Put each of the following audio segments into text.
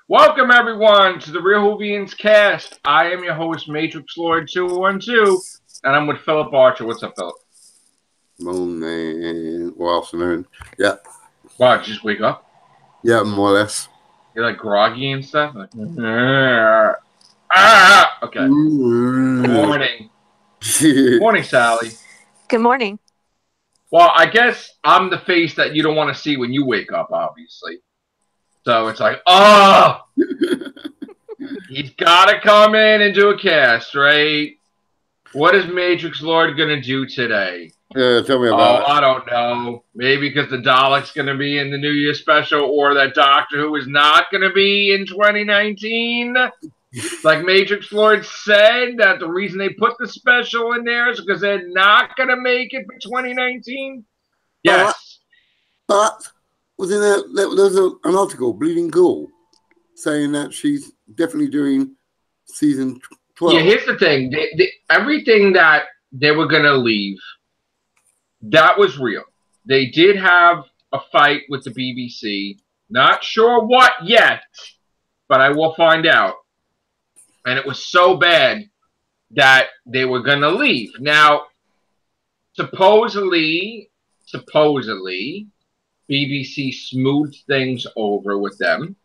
Welcome, everyone, to the Real Whovians cast. I am your host, Matrix Lord 212, and I'm with Philip Archer. What's up, Philip? Morning. Well, afternoon. Yeah. Wow, did you just wake up? Yeah, more or less. You're like groggy and stuff? Like, okay. Morning. Morning, Sally. Good morning. Well, I guess I'm the face that you don't want to see when you wake up, obviously. So it's like, oh, he's got to come in and do a cast, right? What is Matrix Lord going to do today? Yeah, tell me about it. I don't know. Maybe because the Daleks going to be in the New Year special, or that Doctor Who is not going to be in 2019. Like Matrix Lord said, that the reason they put the special in there is because they're not going to make it for 2019. Yes. But wasn't there was an article, Bleeding Cool, saying that she's definitely doing season 12. Yeah, here's the thing. Everything that they were going to leave, that was real. They did have a fight with the BBC. Not sure what yet, but I will find out. And it was so bad that they were going to leave. Now, supposedly, BBC smoothed things over with them.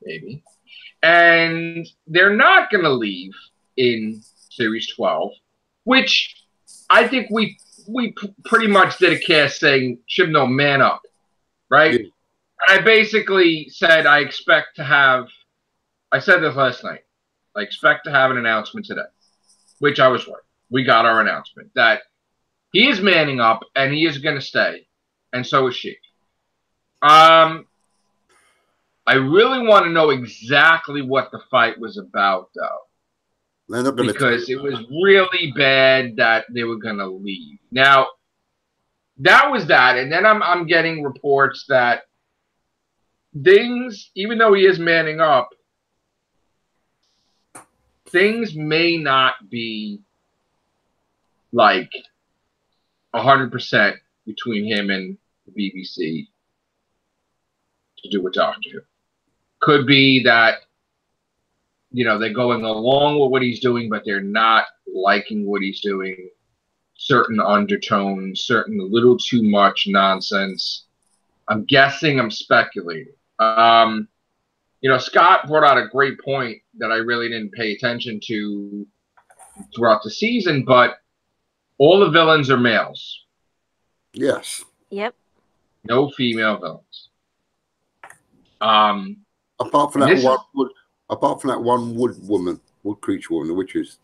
Maybe. And they're not going to leave in Series 12, which I think we pretty much did a cast saying, Chibnall, man up, right? Yeah. I basically said I expect to have, I said this last night, I expect to have an announcement today, which I was right. We got our announcement that he is manning up and he is going to stay, and so is she. I really want to know exactly what the fight was about, though, because it was really bad that they were going to leave. Now, that was that, and then I'm getting reports that things, even though he is manning up, things may not be like 100% between him and the BBC to do with Doctor Who. Could be that, you know, they're going along with what he's doing, but they're not liking what he's doing. Certain undertones, certain a little too much nonsense. I'm guessing, I'm speculating. You know, Scott brought out a great point that I really didn't pay attention to throughout the season, but all the villains are males. Yes. Yep. No female villains. Apart from that one wood creature woman, the witches.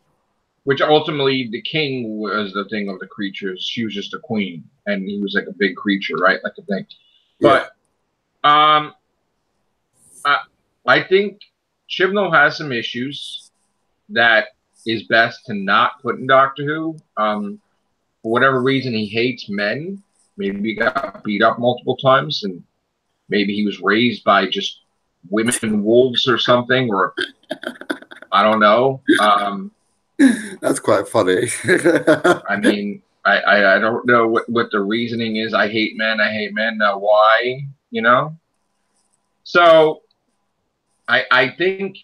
Which ultimately the king was the thing of the creatures. She was just a queen, and he was like a big creature, right? Like a thing. But I think Chibnall has some issues that is best to not put in Doctor Who. For whatever reason, he hates men. Maybe he got beat up multiple times, and maybe he was raised by just women wolves or something, or I don't know. That's quite funny. I mean, I don't know what the reasoning is. I hate men. Now, why? You know? So I think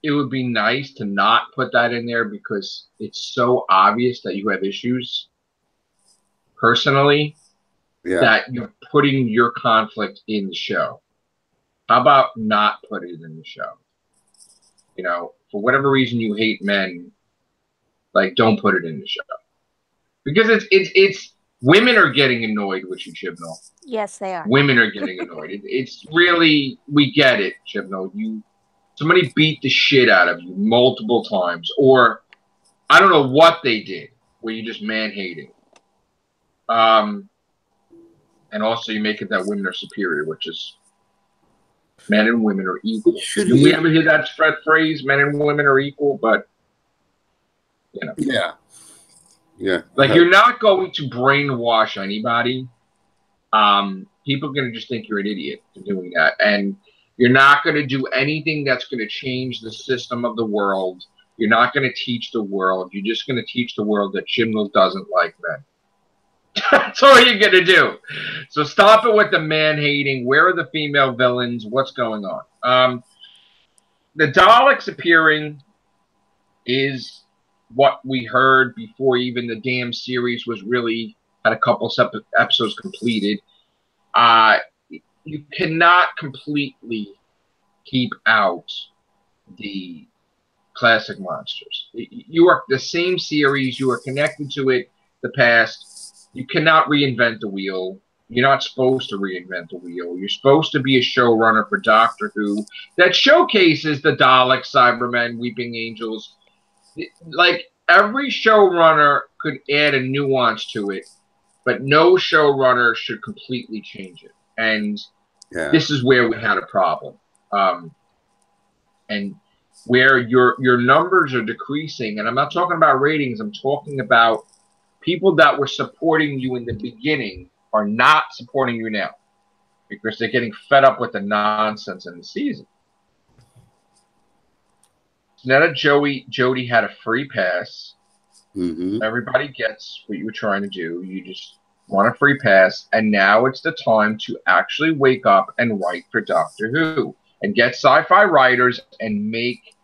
it would be nice to not put that in there because it's so obvious that you have issues personally that you're putting your conflict in the show. How about not putting it in the show? You know, for whatever reason you hate men, like, don't put it in the show. Because it's women are getting annoyed with you, Chibnall. Yes, they are. Women are getting annoyed. It's really, we get it, Chibnall. Somebody beat the shit out of you multiple times, or I don't know what they did, where you just man-hating. And also you make it that women are superior, which is men and women are equal. Do we ever hear that phrase, men and women are equal? But, you know. Yeah. Yeah. Like, you're not going to brainwash anybody. People are going to just think you're an idiot for doing that. And you're not going to do anything that's going to change the system of the world. You're not going to teach the world. You're just going to teach the world that Chibnall doesn't like men. That's all you're going to do. So stop it with the man-hating. Where are the female villains? What's going on? the Daleks appearing is what we heard before even the damn series was really had a couple episodes completed. You cannot completely keep out the classic monsters. You are the same series. You are connected to it, the past. You cannot reinvent the wheel. You're not supposed to reinvent the wheel. You're supposed to be a showrunner for Doctor Who that showcases the Daleks, Cybermen, Weeping Angels. Like, every showrunner could add a nuance to it, but no showrunner should completely change it. And this is where we had a problem. And where your numbers are decreasing, and I'm not talking about ratings, I'm talking about people that were supporting you in the beginning are not supporting you now because they're getting fed up with the nonsense in the season. Now that Jodie had a free pass, everybody gets what you were trying to do. You just want a free pass, and now it's the time to actually wake up and write for Doctor Who and get sci-fi writers and make,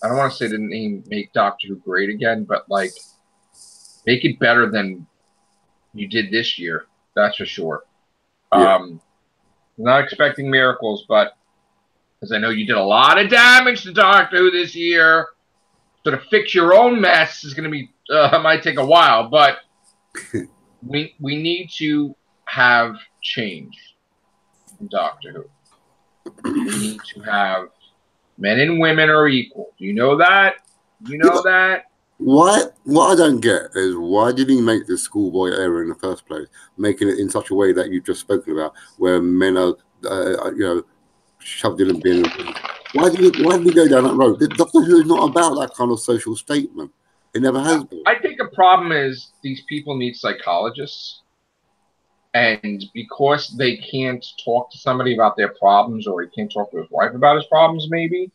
I don't want to say the name make Doctor Who great again, but like make it better than you did this year. That's for sure. Yeah. I'm not expecting miracles, but because I know you did a lot of damage to Doctor Who this year, so to fix your own mess is going to be might take a while. But we need to have change in Doctor Who. We need to have men and women are equal. Do you know that? You know that? What I don't get is why did he make this schoolboy error in the first place, making it in such a way that you've just spoken about, where men are, shoved in and bin. Why did he go down that road? Doctor Who is not about that kind of social statement. It never has been. I think the problem is these people need psychologists, and because they can't talk to somebody about their problems, or he can't talk to his wife about his problems, maybe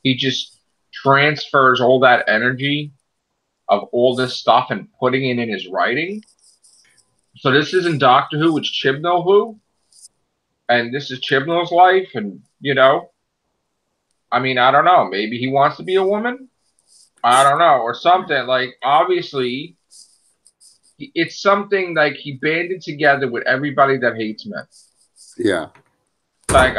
he just transfers all that energy of all this stuff and putting it in his writing. So this isn't Doctor Who, it's Chibnall Who. And this is Chibnall's life, and, you know, I mean, I don't know. Maybe he wants to be a woman? I don't know. Or something. Like, obviously, it's something like he banded together with everybody that hates men. Yeah. Like,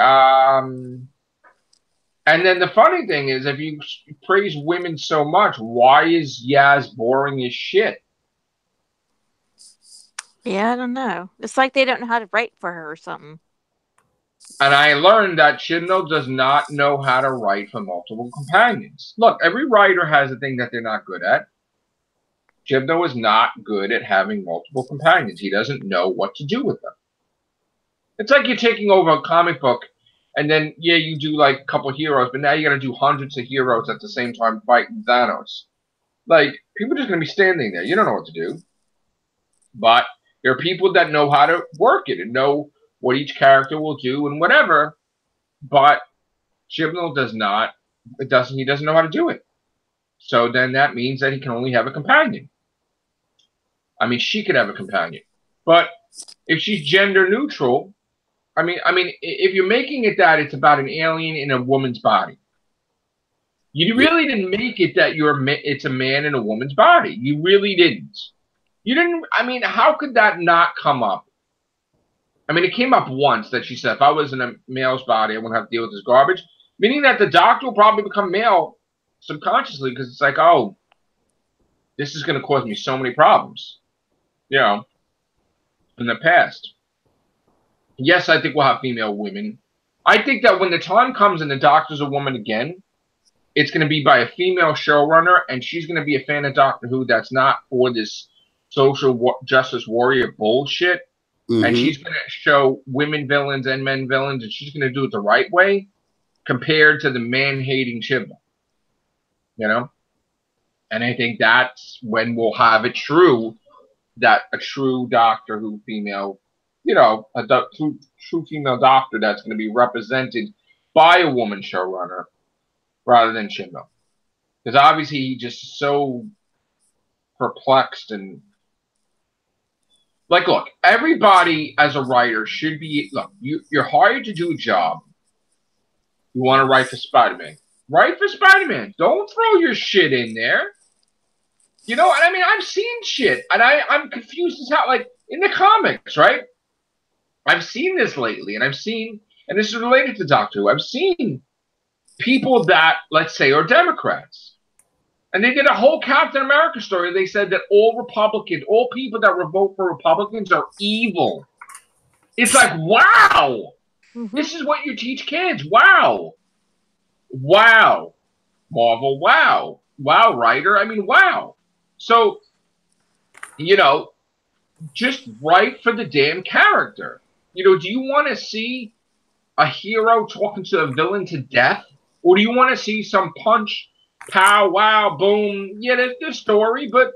and then the funny thing is, if you praise women so much, why is Yaz boring as shit? Yeah, I don't know. It's like they don't know how to write for her or something. And I learned that Chibnall does not know how to write for multiple companions. Look, every writer has a thing that they're not good at. Chibnall is not good at having multiple companions. He doesn't know what to do with them. It's like you're taking over a comic book, and then, yeah, you do like a couple heroes, but now you got to do hundreds of heroes at the same time fighting Thanos. Like, people are just going to be standing there. You don't know what to do. But there are people that know how to work it and know what each character will do and whatever. But Chibnall does not. He doesn't know how to do it. So then that means that he can only have a companion. I mean, she could have a companion. But if she's gender neutral, I mean, if you're making it that it's about an alien in a woman's body, you really didn't make it that it's a man in a woman's body. You really didn't. You didn't. I mean, how could that not come up? I mean, it came up once that she said, if I was in a male's body, I wouldn't have to deal with this garbage. Meaning that the Doctor will probably become male subconsciously because it's like, oh, this is going to cause me so many problems, you know, in the past. Yes, I think we'll have female women. I think that when the time comes and the Doctor's a woman again, it's going to be by a female showrunner, and she's going to be a fan of Doctor Who that's not for this social justice warrior bullshit. And she's going to show women villains and men villains, and she's going to do it the right way compared to the man-hating Chibnall. You know? And I think that's when we'll have it true, that a true Doctor Who female, you know, a true female Doctor that's going to be represented by a woman showrunner rather than Chibnall. Because obviously he's just so perplexed and... Like, look, everybody as a writer should be... Look, you're hired to do a job. You want to write for Spider-Man. Write for Spider-Man. Don't throw your shit in there. You know, and I mean, I've seen shit, and I'm confused as how, like, in the comics, right? I've seen this lately, and and this is related to Doctor Who, I've seen people that, let's say, are Democrats. And they did a whole Captain America story. They said that all people that vote for Republicans are evil. It's like, wow. This is what you teach kids. Wow. Wow. Marvel, wow. Wow, writer. I mean, wow. So, you know, just write for the damn character. You know, do you want to see a hero talking to a villain to death? Or do you want to see some punch, pow, wow, boom? Yeah, there's this story, but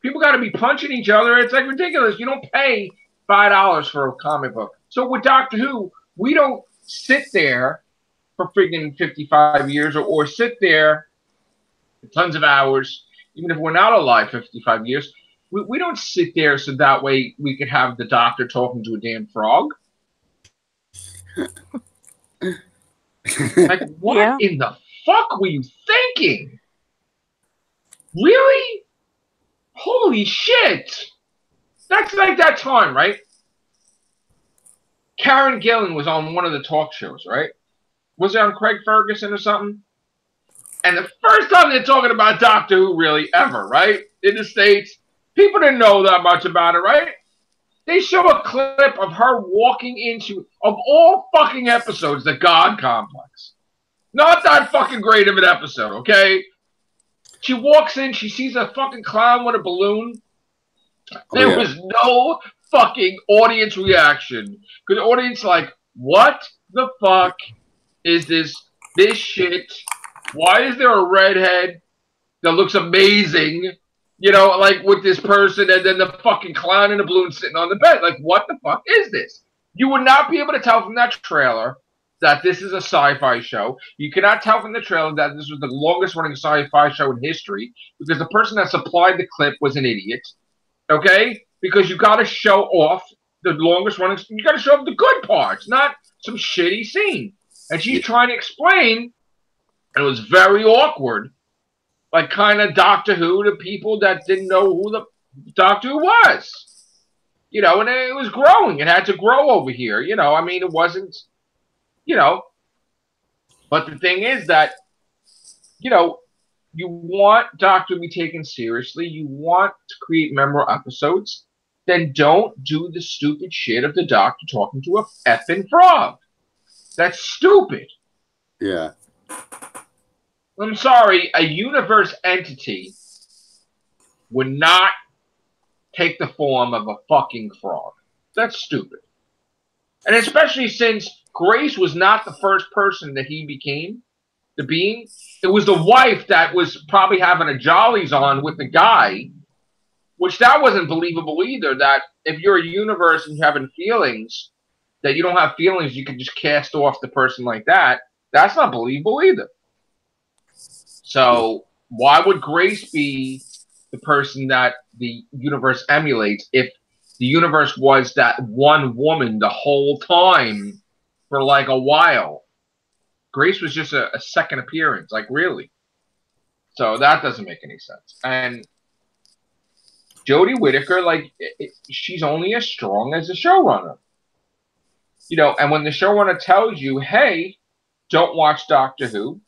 people got to be punching each other. It's like ridiculous. You don't pay $5 for a comic book. So with Doctor Who, we don't sit there for friggin' 55 years or sit there tons of hours, even if we're not alive 55 years. We don't sit there so that way we could have the Doctor talking to a damn frog. Like, what in the fuck were you thinking? Really? Holy shit. That's like that time, right? Karen Gillan was on one of the talk shows, right? Was it on Craig Ferguson or something? And the first time they're talking about Doctor Who really ever, right? In the States, people didn't know that much about it, right? They show a clip of her walking into, of all fucking episodes, the God Complex. Not that fucking great of an episode, okay? She walks in, she sees a fucking clown with a balloon. There was no fucking audience reaction. Because the audience like, what the fuck is this shit? Why is there a redhead that looks amazing? You know, like with this person and then the fucking clown in the balloon sitting on the bed. Like, what the fuck is this? You would not be able to tell from that trailer that this is a sci-fi show. You cannot tell from the trailer that this was the longest running sci-fi show in history because the person that supplied the clip was an idiot. Okay? Because you got to show off the longest running, you got to show off the good parts, not some shitty scene. And she's trying to explain, and it was very awkward, like kind of Doctor Who to people that didn't know who the Doctor Who was. You know, and it was growing. It had to grow over here. You know, I mean, it wasn't, you know. But the thing is that, you know, you want Doctor to be taken seriously. You want to create memorable episodes. Then don't do the stupid shit of the Doctor talking to a effing frog. That's stupid. Yeah. I'm sorry, a universe entity would not take the form of a fucking frog. That's stupid. And especially since Grace was not the first person that he became, the being. It was the wife that was probably having a jollies on with the guy, which that wasn't believable either, that if you're a universe and you're having feelings, that you don't have feelings, you can just cast off the person like that. That's not believable either. So why would Grace be the person that the universe emulates if the universe was that one woman the whole time for like a while? Grace was just a second appearance, like really. So that doesn't make any sense. And Jodie Whittaker, like, she's only as strong as the showrunner. You know, and when the showrunner tells you, hey, don't watch Doctor Who,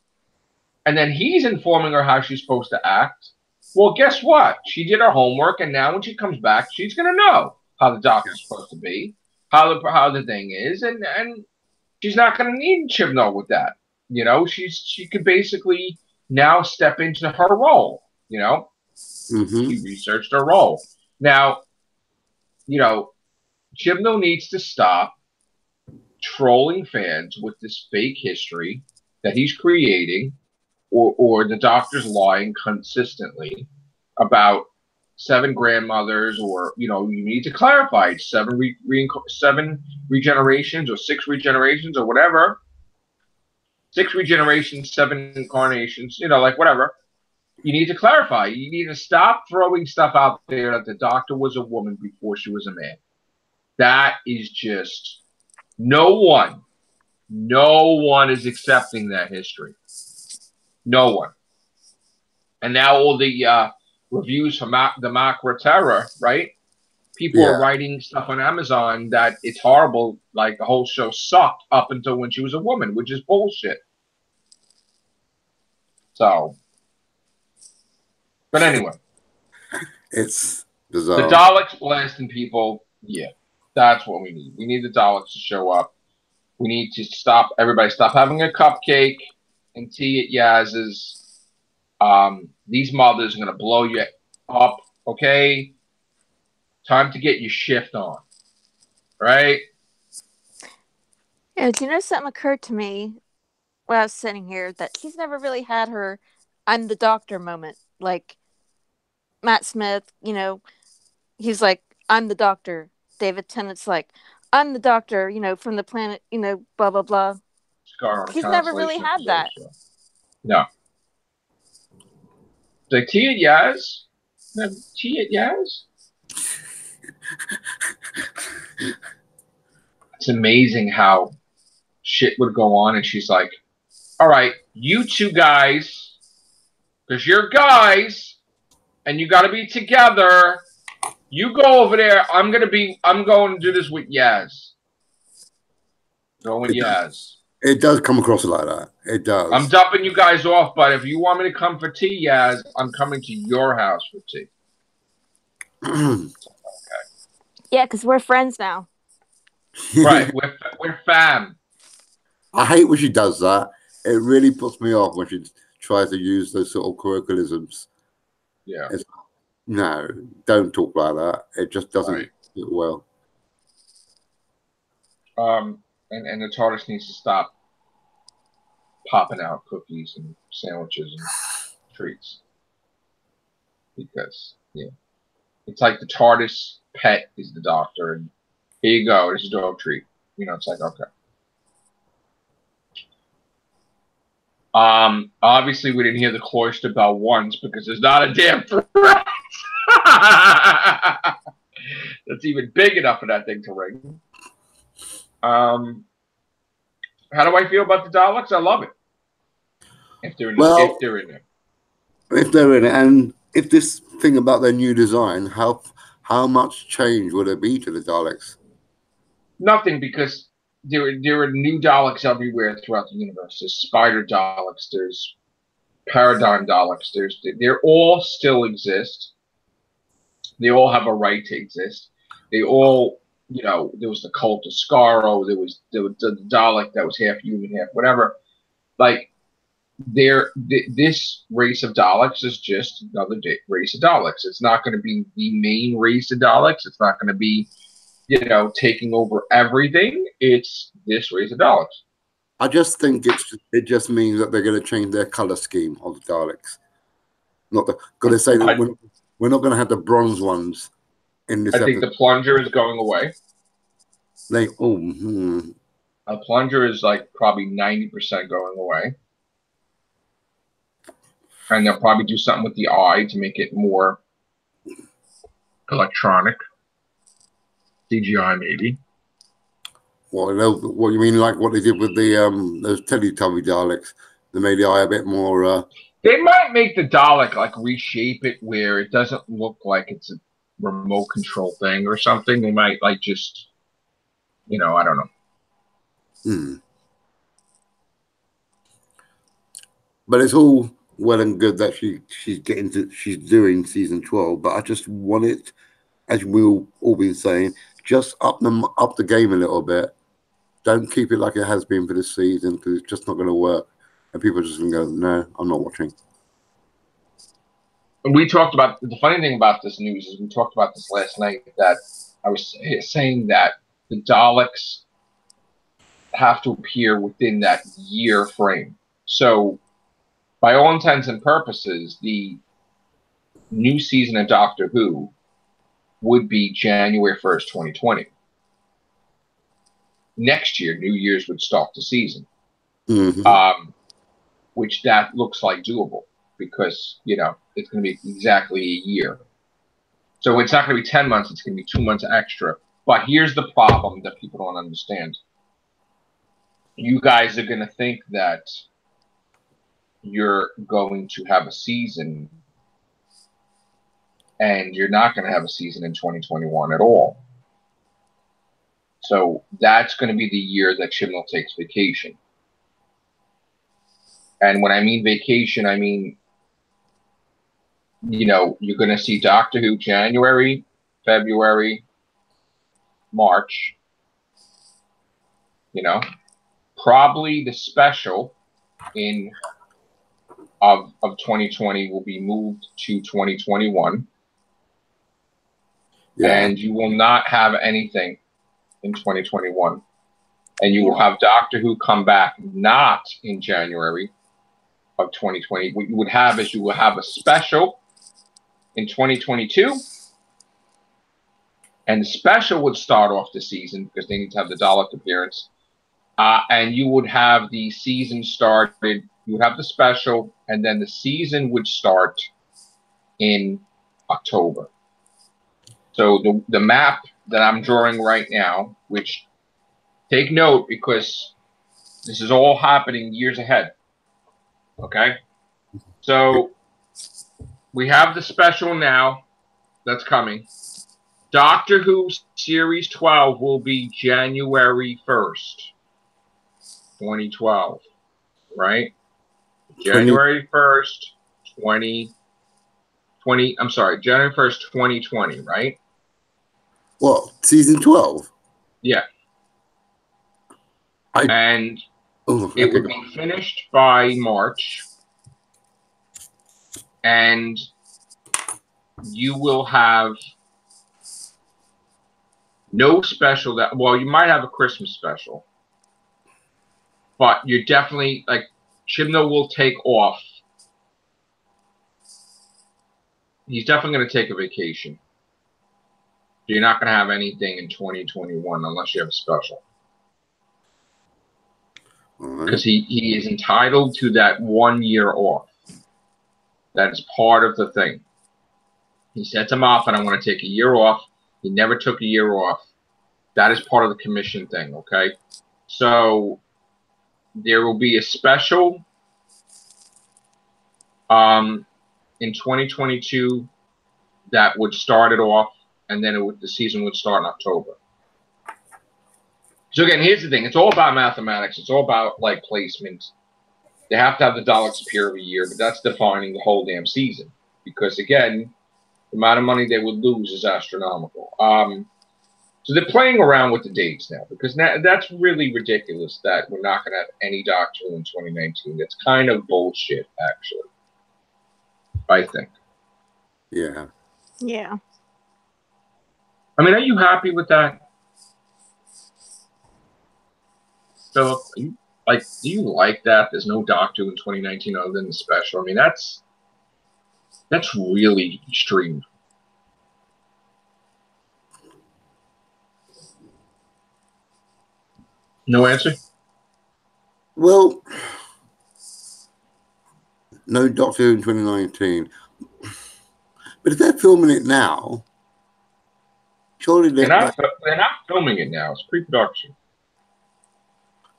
and then he's informing her how she's supposed to act, well, guess what? She did her homework, and now when she comes back, she's going to know how the Doctor's supposed to be, how the thing is, and she's not going to need Chibnall with that. You know, she could basically now step into her role, you know? Mm-hmm. She researched her role. Now, you know, Chibnall needs to stop trolling fans with this fake history that he's creating, or the Doctor's lying consistently about 7 grandmothers, or, you know, you need to clarify 7 regenerations or 6 regenerations or whatever. 6 regenerations, 7 incarnations, you know, like whatever. You need to clarify. You need to stop throwing stuff out there that the Doctor was a woman before she was a man. That is just, no one is accepting that history. No one. And now all the reviews from the Macra Terror, right? People are writing stuff on Amazon that it's horrible, like the whole show sucked up until when she was a woman, which is bullshit. So, but anyway. It's The bizarre. Daleks blasting people, yeah, that's what we need. We need the Daleks to show up. We need to everybody stop having a cupcake and tea at Yaz's. These mothers are going to blow you up, okay? Time to get your shift on, right? Yeah, do you know something occurred to me while I was sitting here that she's never really had her "I'm the doctor" moment. Like Matt Smith, he's like, "I'm the doctor." David Tennant's like, "I'm the doctor," from the planet, blah blah blah. Scar on She's never really Constellation had that. Show. No. The tea at Yaz? No, tea at Yaz? It's amazing how shit would go on, and she's like, all right, you two guys, because you're guys, and you got to be together. You go over there. I'm going to do this with Yaz. Go with Yaz. It does come across like that. It does. I'm dumping you guys off, but if you want me to come for tea, Yaz, I'm coming to your house for tea. Okay. Yeah, because we're friends now. Right, we're fam. I hate when she does that. It really puts me off when she tries to use those sort of colloquialisms. Yeah. No, don't talk like that. It just doesn't do well. And the TARDIS needs to stop popping out cookies and sandwiches and treats. Because, yeah. It's like the TARDIS pet is the doctor, and here you go, there's a dog treat. It's like, okay. Obviously we didn't hear the cloister bell once because there's not a damn threat. That's even big enough for that thing to ring. How do I feel about the Daleks? I love it. If they're in there. If they're in it, and if this thing about their new design, how much change would it be to the Daleks? Nothing, because there are new Daleks everywhere throughout the universe. There's Spider Daleks, there's Paradigm Daleks, they all still exist. They all have a right to exist. They all, there was the cult of Skaro, there was the Dalek that was half human, half whatever. Like, this race of Daleks is just another race of Daleks. It's not going to be the main race of Daleks. It's not going to be, taking over everything. It's this race of Daleks. I just think it just means that they're going to change their color scheme of the Daleks. Not because they say that we're not going to have the bronze ones in this. I think the plunger is going away. A plunger is like probably 90% going away. And they'll probably do something with the eye to make it more electronic. CGI, maybe. Well, what you mean, like what they did with the those Teletubby Daleks? They made the eye a bit more. They might make the Dalek like reshape it where it doesn't look like it's a remote control thing or something. They might like just, I don't know. But it's all well and good that she's doing season 12. But I just want it, as we've all been saying, just up the game a little bit. Don't keep it like it has been for this season, because it's just not going to work. And people are just going to go, no, I'm not watching. And we talked about, the funny thing about this news is we talked about this last night, that I was saying that the Daleks have to appear within that year frame. So, by all intents and purposes, the new season of Doctor Who would be January 1st, 2020. Next year, New Year's would start the season. Which that looks like doable, because, it's going to be exactly a year. So it's not going to be 10 months, it's going to be 2 months extra. But here's the problem that people don't understand. You guys are going to think that, you're going to have a season, and you're not going to have a season in 2021 at all. So that's going to be the year that Chibnall takes vacation. And when I mean vacation, I mean, you know, you're going to see Doctor Who January, February, March, you know, probably the special of 2020 will be moved to 2021. Yeah. And you will not have anything in 2021. And you will have Doctor Who come back not in January of 2020. What you would have is you will have a special in 2022. And the special would start off the season because they need to have the Dalek appearance. And you would have the season started. You would have the special, and then the season would start in October. So the map that I'm drawing right now, which take note because this is all happening years ahead. Okay? So we have the special now that's coming. Doctor Who Series 12 will be January 1st, 2012. Right? January 1st, 2020. I'm sorry, January 1st, 2020, right? Well, season 12. Yeah. It would be finished by March. And you will have no special well, you might have a Christmas special. But you're definitely, like, Chibnall will take off. He's definitely going to take a vacation. You're not going to have anything in 2021 unless you have a special. Because he is entitled to that 1 year off. That is part of the thing. He sets him off, and I want to take a year off. He never took a year off. That is part of the commission thing, okay? So there will be a special in 2022 that would start it off, and then the season would start in October. So again, here's the thing. It's all about mathematics. It's all about, like, placement. They have to have the Daleks appear every year, but that's defining the whole damn season. Because, again, the amount of money they would lose is astronomical. So they're playing around with the dates now, because now, that's really ridiculous that we're not going to have any Doctor Who in 2019. That's kind of bullshit, actually. I think. Yeah. Yeah. I mean, are you happy with that? Philip, do you like that? There's no Doctor Who in 2019 other than the special. I mean, that's really extreme. No answer? Well, no Doctor Who in 2019. But if they're filming it now, surely they're not filming it now. It's pre-production.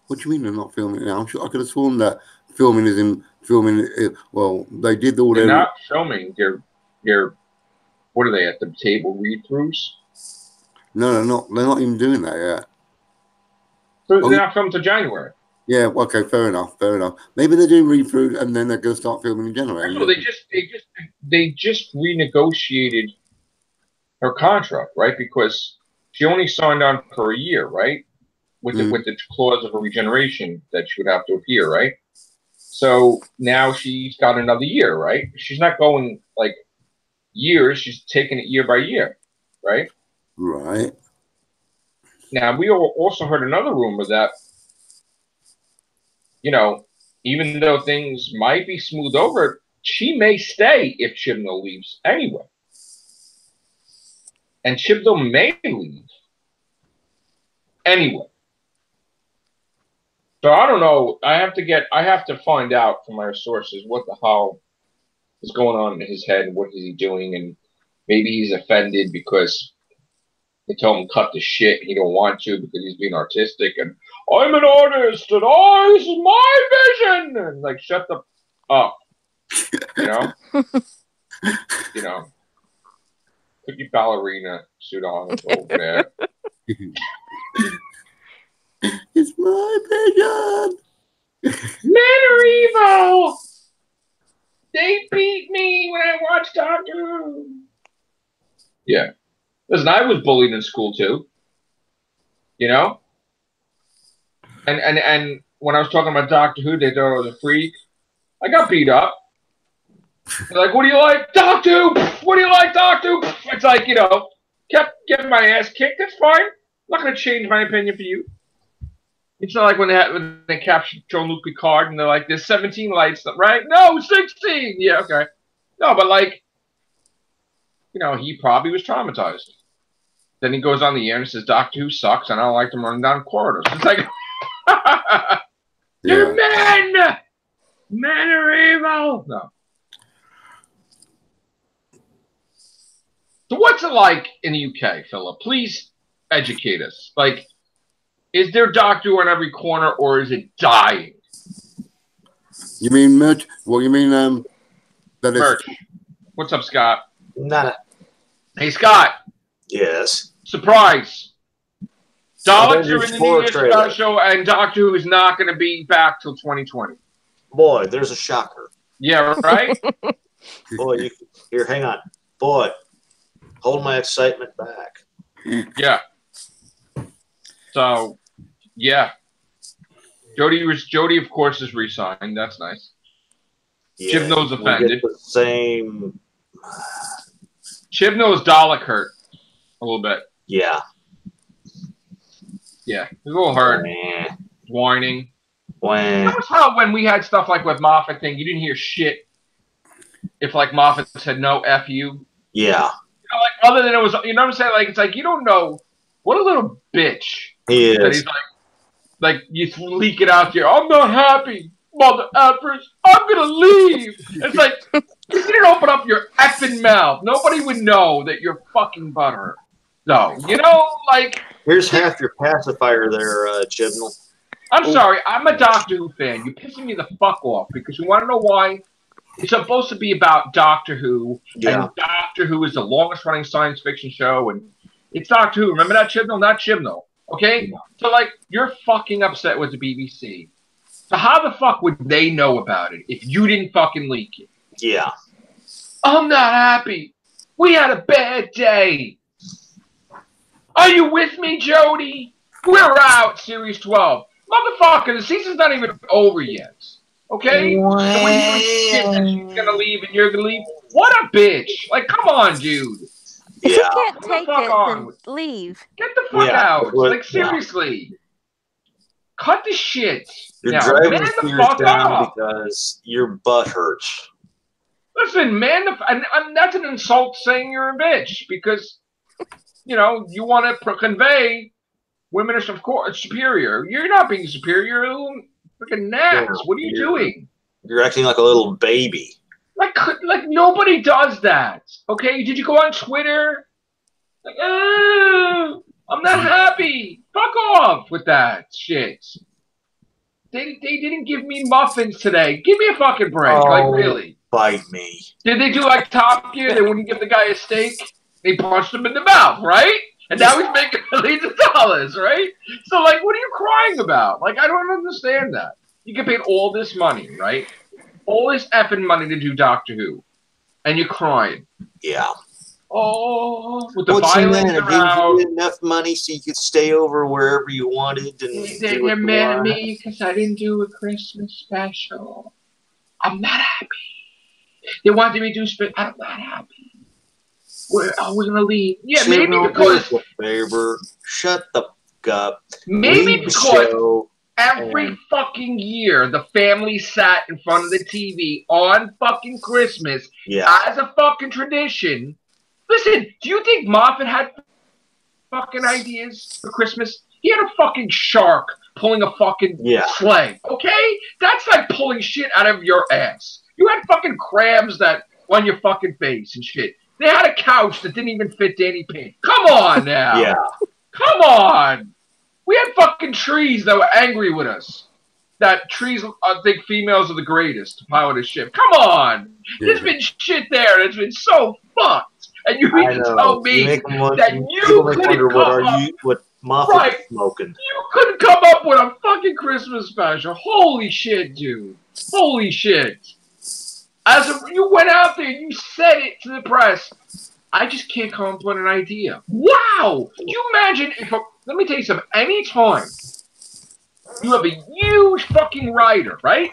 What do you mean they're not filming it now? I'm sure I could have sworn that filming is in filming it. Well, they did all They're not filming. They're what are they at the table read-throughs? No, they're not even doing that yet. So they're not filmed till January. Yeah, okay, fair enough. Maybe they're doing read-through and then they're going to start filming in January. No, they just renegotiated her contract, right? Because she only signed on for a year, right? With the clause of a regeneration that she would have to appear, right? So now she's got another year, right? She's not going like years; she's taking it year by year, right? Right. Now we also heard another rumor that, you know, even though things might be smoothed over, she may stay if Chibnall leaves anyway, and Chibnall may leave anyway. So I don't know. I have to find out from our sources what the hell is going on in his head, what is he doing, and maybe he's offended because they told him cut the shit and he don't want to because he's being artistic and I'm an artist and this is my vision and like shut the up. You know? You know. Put your ballerina suit on over there. It's my opinion. Men are evil! They beat me when I watched Doctor Who. Yeah. Listen, I was bullied in school too. You know? And when I was talking about Doctor Who, they thought I was a freak. I got beat up. They're like, what do you like? Doctor Who! What do you like, Doctor Who? It's like, you know, kept getting my ass kicked. That's fine. I'm not going to change my opinion for you. It's not like when they captured Jean-Luc Picard and they're like, there's 17 lights, right? No, 16! Yeah, okay. No, but like, you know, he probably was traumatized. Then he goes on the air and says, Doctor Who sucks and I don't like them running down corridors. It's like, you're men! Men are evil! No. So what's it like in the UK, Philip? Please educate us. Like, is there Doctor Who on every corner or is it dying? You mean merch? Well, you mean that is merch. What's up, Scott? Nada. Hey, Scott. Yes. Surprise. Daleks are in the New Year's special, and Doctor Who is not going to be back till 2020. Boy, there's a shocker. Yeah, right? Boy, here, hang on. Boy, hold my excitement back. Yeah. So, yeah. Jodie, of course, is re-signed. That's nice. Yeah, Chibnall's offended. The same. Chibnall's Dalek hurt a little bit. Yeah. Yeah, he's a little hurt. Whining. That was how when we had stuff like with Moffat thing, you didn't hear shit if like Moffat said no F you. Yeah. You know, like other than it was, you know what I'm saying? Like it's like you don't know what a little bitch he is. That he's like you leak it out there. I'm not happy, mother effers. I'm gonna leave. It's like if you didn't open up your effing mouth, nobody would know that you're fucking butthurt. No, you know, like here's half your pacifier there, Chibnall. I'm sorry, I'm a Doctor Who fan. You're pissing me the fuck off because you want to know why? It's supposed to be about Doctor Who, and Doctor Who is the longest running science fiction show, and it's Doctor Who. Remember that, Chibnall? Not Chibnall. Okay? So, like, you're fucking upset with the BBC. So how the fuck would they know about it if you didn't fucking leak it? Yeah. I'm not happy. We had a bad day. Are you with me, Jodie? We're out, Series 12. Motherfucker, the season's not even over yet. Okay? So when you shit that she's gonna leave and you're gonna leave, what a bitch. Like, come on, dude. If you can't take it, then leave. Get the fuck out. Like, seriously. Cut the shit. You're driving the fuck down because your butt hurts. Listen, man, and that's an insult saying you're a bitch because, you know, you want to convey women are, of course, superior. You're not being superior. You're a little freaking nads. What are you doing? You're acting like a little baby. Like nobody does that. Okay? Did you go on Twitter? Like, oh, I'm not happy. Fuck off with that shit. They didn't give me muffins today. Give me a fucking break. Oh, like, really. Bite me. Did they do like Top Gear? They wouldn't give the guy a steak. They punched him in the mouth, right? And now he's making millions of dollars, right? So, like, what are you crying about? Like, I don't understand that. You get paid all this money, right? All this effing money to do Doctor Who. And you're crying. Yeah. Oh, with the violence around. Gave you enough money so you could stay over wherever you wanted. And they're mad at me because I didn't do a Christmas special. I'm not happy. They wanted me to do I'm not happy. We're going to leave. Yeah, maybe because... Favor. Shut the fuck up. Maybe because every fucking year the family sat in front of the TV on fucking Christmas as a fucking tradition. Listen, do you think Moffat had fucking ideas for Christmas? He had a fucking shark pulling a fucking sleigh, okay? That's like pulling shit out of your ass. You had fucking crabs that on your fucking face and shit. They had a couch that didn't even fit Danny Pink. Come on now. Yeah. Come on. We had fucking trees that were angry with us. that trees think females are the greatest to pilot a ship. Come on, there's been shit there that's been so fucked, and you mean to tell me that you couldn't come up what Moffat's smoking? You couldn't come up with a fucking Christmas special. Holy shit, dude! Holy shit! You went out there, you said it to the press. I just can't come up with an idea. Wow! Can you imagine if? Let me tell you something. Anytime you have a huge fucking writer, right?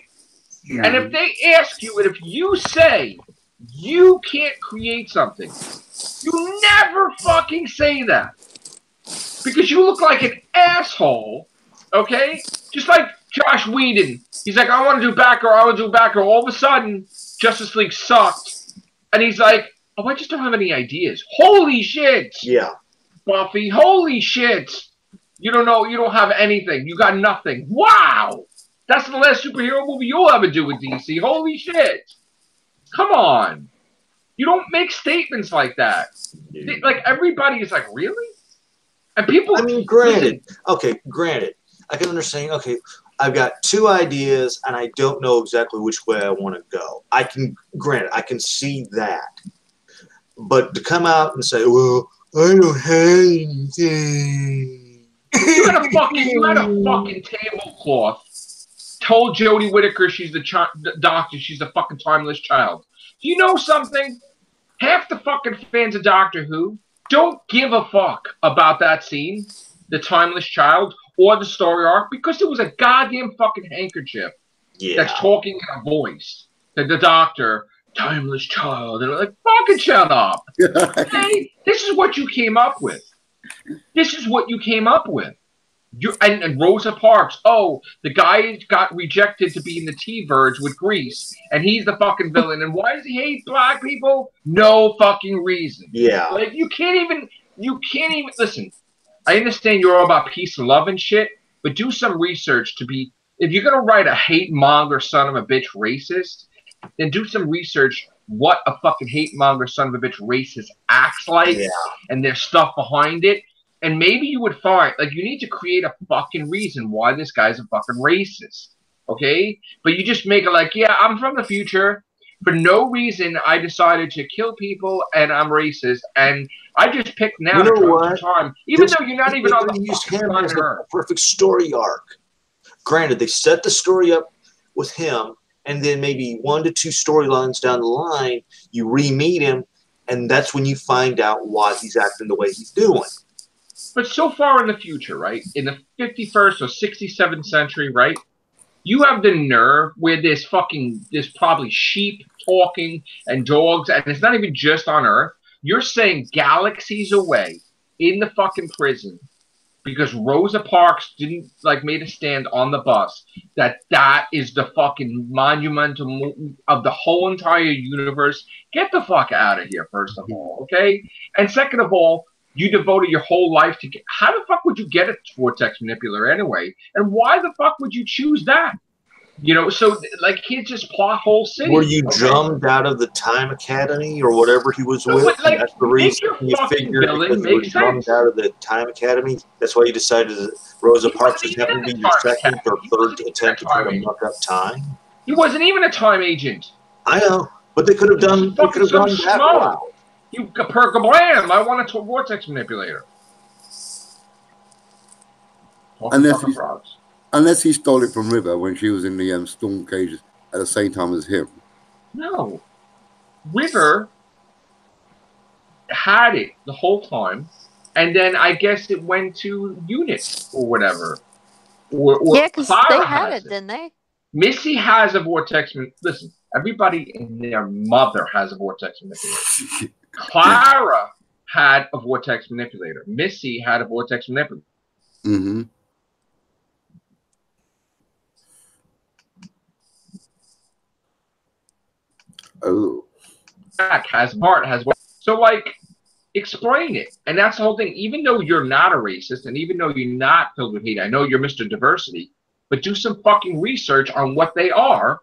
Yeah. And if they ask you, and if you say you can't create something, you never fucking say that. Because you look like an asshole, okay? Just like Josh Whedon. He's like, I want to do Batgirl, I want to do Batgirl. All of a sudden, Justice League sucked. And he's like, oh, I just don't have any ideas. Holy shit! Yeah. Buffy, holy shit! You don't know, you don't have anything. You got nothing. Wow! That's the last superhero movie you'll ever do with DC. Holy shit! Come on! You don't make statements like that. Yeah. Like, everybody is like, really? And people... I mean, granted. I can understand, okay, I've got two ideas, and I don't know exactly which way I want to go. I can see that. But to come out and say, well, I don't have anything. You had a fucking tablecloth. Told Jodie Whittaker she's the doctor, she's a fucking timeless child. Do you know something? Half the fucking fans of Doctor Who don't give a fuck about that scene, the timeless child, or the story arc, because there was a goddamn fucking handkerchief that's talking in a voice. The doctor, timeless child, and they're like, fucking shut up. Hey, this is what you came up with. This is what you came up with. And Rosa Parks, oh, the guy got rejected to be in the T-Birds with Grease, and he's the fucking villain. And why does he hate black people? No fucking reason. Yeah. Like, you can't even, listen, I understand you're all about peace and love and shit, but do some research to be, if you're going to write a hate monger son of a bitch racist, then do some research what a fucking hate monger son of a bitch racist acts like, and there's stuff behind it. And maybe you would find, like, you need to create a fucking reason why this guy's a fucking racist, okay? But you just make it like, yeah, I'm from the future. For no reason, I decided to kill people, and I'm racist. And I just picked now to time, even though you're not even on the fucking planet Earth. Perfect story arc. Granted, they set the story up with him, and then maybe 1 to 2 storylines down the line, you re-meet him, and that's when you find out why he's acting the way he's doing. But so far in the future, right, in the 51st or 67th century, right, you have the nerve where there's probably sheep talking and dogs, and it's not even just on Earth. You're saying galaxies away in the fucking prison because Rosa Parks didn't, like, made a stand on the bus, that is the fucking monumental of the whole entire universe. Get the fuck out of here, first of all, okay? And second of all, you devoted your whole life to get... How the fuck would you get a vortex manipulator anyway? And why the fuck would you choose that? You know, so, like, kids just plot whole cities. Were you drummed out of the Time Academy or whatever he was with? Like, that's the reason you figured because you were drummed out of the Time Academy? That's why you decided that Rosa Parks was having to be your second or third attempt to try to muck up time? He wasn't even a time agent. I know, but they could have done that route. You perk-a-blam! I want a vortex manipulator. Unless he stole it from River when she was in the storm cages at the same time as him. No. River had it the whole time, and then I guess it went to Unit or whatever. Yeah, because they had it, didn't they? Missy has a vortex. Listen, everybody and their mother has a vortex manipulator. Clara had a vortex manipulator. Missy had a vortex manipulator. Mm-hmm. Oh. Jack has Bart has so, like, explain it. And that's the whole thing. Even though you're not a racist, and even though you're not filled with hate, I know you're Mr. Diversity, but do some fucking research on what they are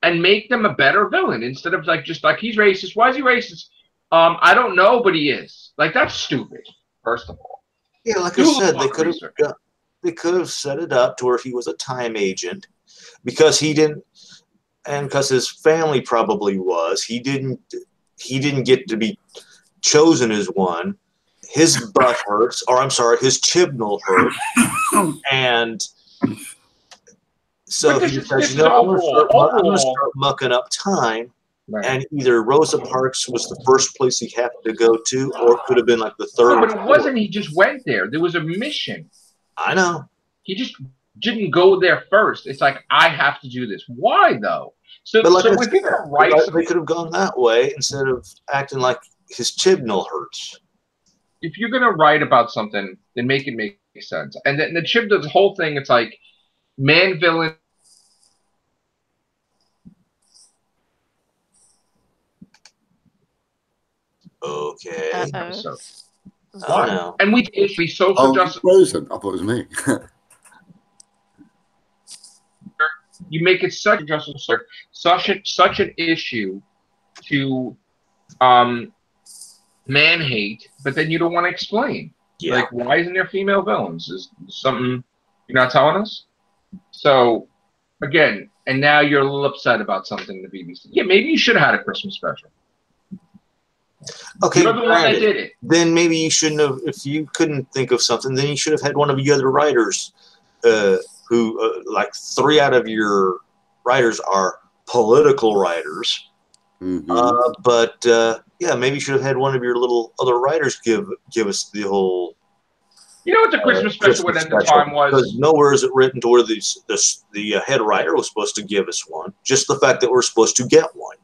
and make them a better villain instead of just like he's racist. Why is he racist? I don't know, but he is. Like, that's stupid, first of all. Yeah, like I said, they could have set it up to where he was a time agent, because he didn't, and because his family probably was, he didn't get to be chosen as one. His butt hurts, or I'm sorry, his Chibnall hurt, and so he decides, I'm going to start mucking up time. Right. And either Rosa Parks was the first place he happened to go to, or it could have been like the third. No, but it wasn't. He just went there. There was a mission. I know. He just didn't go there first. It's like, I have to do this. Why though? So, but like so if you're gonna write, they could have gone that way instead of acting like his Chibnall hurts. If you're gonna write about something, then make it make sense. And then the Chibnall's whole thing, it's like man villain. Okay. So, oh, no. And we social justice. Frozen. I thought it was me. You make it such an issue to man hate, but then you don't want to explain. Yeah. Like, why isn't there female villains? Is something you're not telling us? So again, and now you're a little upset about something in the BBC. Yeah, maybe you should have had a Christmas special. Okay, you're the one that did it. Then maybe you shouldn't have. If you couldn't think of something, then you should have had one of the other writers, who like 3 out of your writers are political writers. Mm-hmm. But yeah, maybe you should have had one of your little other writers give us the whole. You know what the Christmas special at the time was? Because nowhere is it written to where the head writer was supposed to give us one. Just the fact that we're supposed to get one.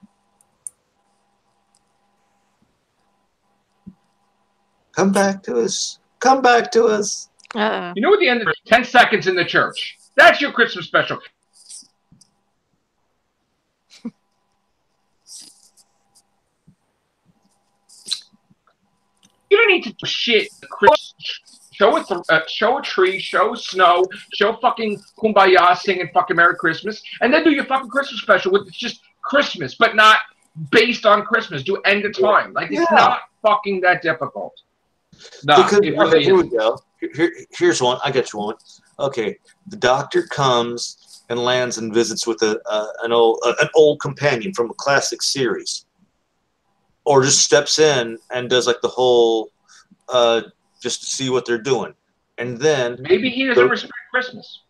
Come back to us. Come back to us. Uh-oh. You know what the end of 10 seconds in the church. That's your Christmas special. You don't need to do shit. Show a tree, show snow, show fucking Kumbaya singing fucking Merry Christmas, and then do your fucking Christmas special with just Christmas, but not based on Christmas. Do end of time. Like, it's not fucking that difficult. No, because, okay, here we go. Here's one. I got you one. Okay, the doctor comes and lands and visits with an old companion from a classic series, or just steps in and does like the whole just to see what they're doing, and then maybe he doesn't respect Christmas,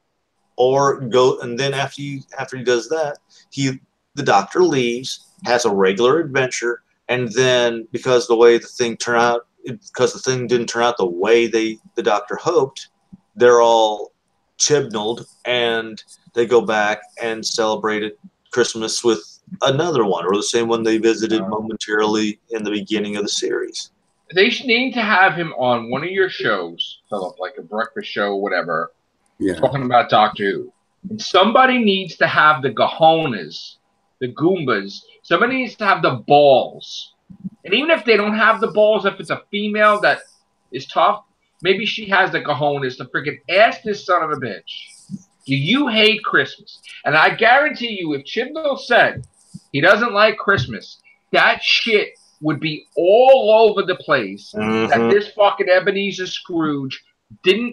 or go and then after he does that, the doctor leaves, has a regular adventure, and then because the way the thing turned out. Because the thing didn't turn out the way the doctor hoped, they're all Chibnalled, and they go back and celebrated Christmas with another one, or the same one they visited momentarily in the beginning of the series. They need to have him on one of your shows, Philip, like a breakfast show, whatever, talking about Doctor Who. And somebody needs to have the cojones, the Goombas. Somebody needs to have the balls. And even if they don't have the balls, if it's a female that is tough, maybe she has the cojones to freaking ask this son of a bitch, do you hate Christmas? And I guarantee you, if Chibnall said he doesn't like Christmas, that shit would be all over the place. That this fucking Ebenezer Scrooge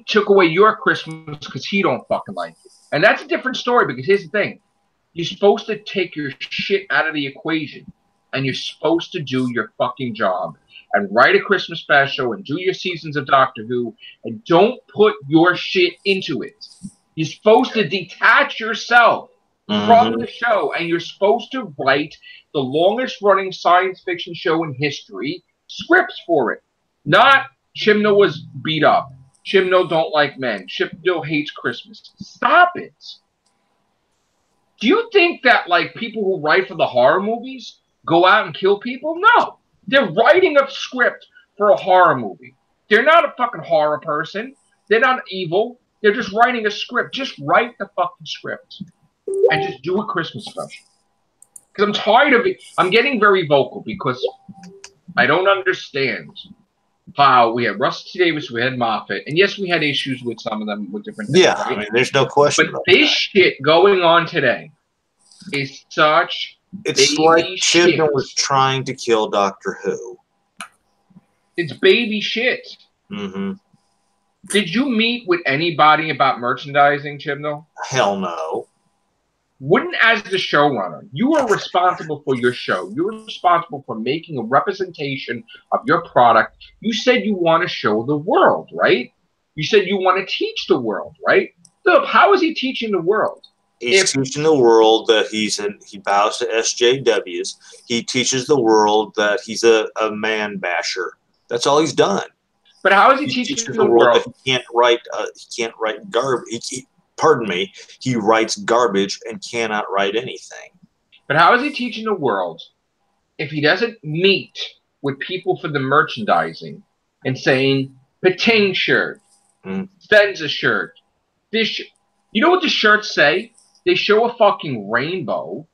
took away your Christmas because he don't fucking like it. And that's a different story, because here's the thing. You're supposed to take your shit out of the equation. And you're supposed to do your fucking job and write a Christmas special and do your seasons of Doctor Who and don't put your shit into it. You're supposed to detach yourself from the show, and you're supposed to write the longest running science fiction show in history, scripts for it. Not Chibnall was beat up. Chibnall don't like men. Chibnall hates Christmas. Stop it. Do you think that like people who write for the horror movies go out and kill people? No. They're writing a script for a horror movie. They're not a fucking horror person. They're not evil. They're just writing a script. Just write the fucking script. And just do a Christmas special. Because I'm tired of it. I'm getting very vocal because I don't understand how we had Rusty Davis, we had Moffat, and yes, we had issues with some of them with different things. Yeah, right? I mean, there's no question. But this shit going on today is such... It's like Chibnall was trying to kill Doctor Who. It's baby shit. Did you meet with anybody about merchandising, Chibnall? Hell no. wouldn't, as the showrunner, you are responsible for your show. You're responsible for making a representation of your product. You said you want to show the world, right? You said you want to teach the world, right? Philip, how is he teaching the world? He's teaching the world that he bows to SJWs. He teaches the world that he's a man basher. That's all he's done. But how is he teaching the world that he can't write garbage? Pardon me. He writes garbage and cannot write anything. But how is he teaching the world if he doesn't meet with people for the merchandising and saying, Pating shirt, Stenza shirt, this you know what the shirts say? They show a fucking rainbow.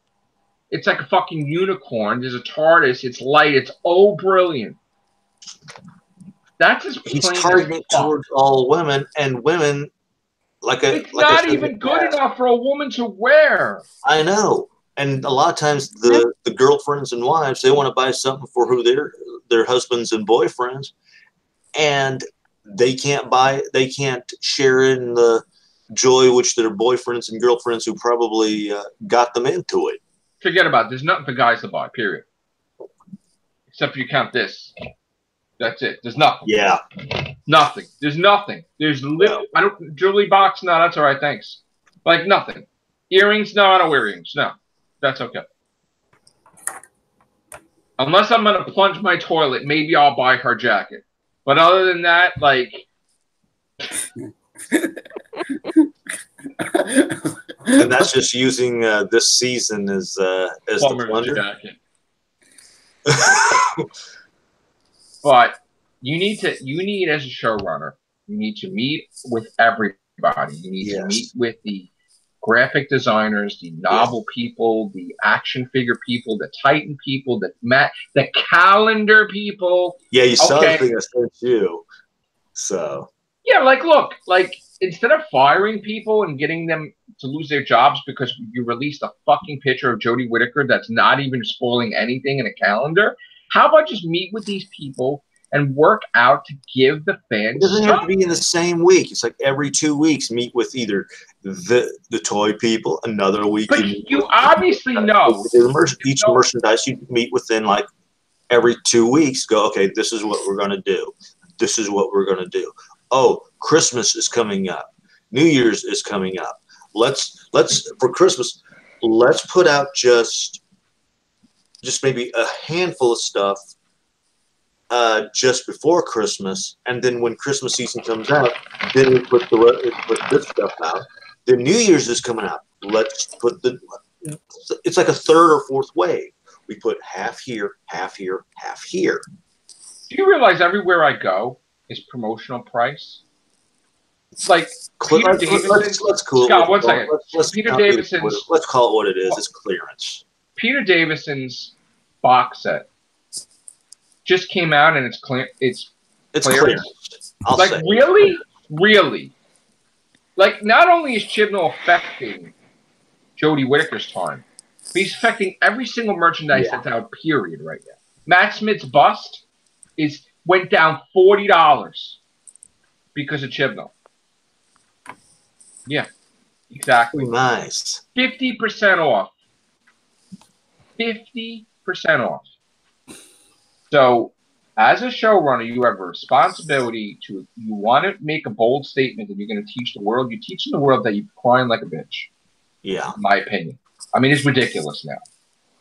It's like a fucking unicorn. There's a TARDIS. It's light. It's brilliant. That's his plain. He's targeting towards all women, and women it's not even good enough for a woman to wear. I know. And a lot of times the girlfriends and wives, they want to buy something for who their husbands and boyfriends, and they can't share in the joy which their boyfriends and girlfriends who probably got them into it. Forget about it. There's nothing for guys to buy, period. Except for you count this. That's it. There's nothing. Yeah. Nothing. There's nothing. There's little. I don't. Jewelry box? No, that's all right. Thanks. Like nothing. Earrings? No, I don't wear earrings. No, that's okay. Unless I'm gonna plunge my toilet, maybe I'll buy her jacket. But other than that, like. And that's just using this season as the plunger. Jacket. But you need as a showrunner, you need to meet with everybody. You need to meet with the graphic designers, the novel people, the action figure people, the Titan people, the calendar people. Yeah, you saw the thing I sent you. So yeah, like look, like instead of firing people and getting them to lose their jobs because you released a fucking picture of Jodie Whittaker that's not even spoiling anything in a calendar, how about just meet with these people and work out to give the fans. It doesn't have to be in the same week. It's like every 2 weeks, meet with either the toy people, another week. But you obviously know. Each merchandise you meet within like every 2 weeks. Go, okay, this is what we're going to do. This is what we're going to do. Oh, Christmas is coming up. New Year's is coming up. Let's for Christmas, let's put out just maybe a handful of stuff just before Christmas, and then when Christmas season comes out, then we put this stuff out. Then New Year's is coming out. Let's put it's like a third or fourth wave. We put half here, half here, half here. Do you realize everywhere I go is promotional price? It's like Peter Davidson's. Let's cool. Scott, one second. Peter Davidson's. Let's call it what it is. It's clearance. Peter Davidson's box set just came out, and it's clearance. Like really. Like not only is Chibnall affecting Jodie Whittaker's time, but he's affecting every single merchandise that's out. Period. Right now, Matt Smith's bust went down $40 because of Chibnall. Yeah, exactly. Nice. 50% off. 50% off. So, as a showrunner, you have a responsibility to. You want to make a bold statement that you're going to teach the world. You're teaching the world that you're crying like a bitch. Yeah, in my opinion. I mean, it's ridiculous now.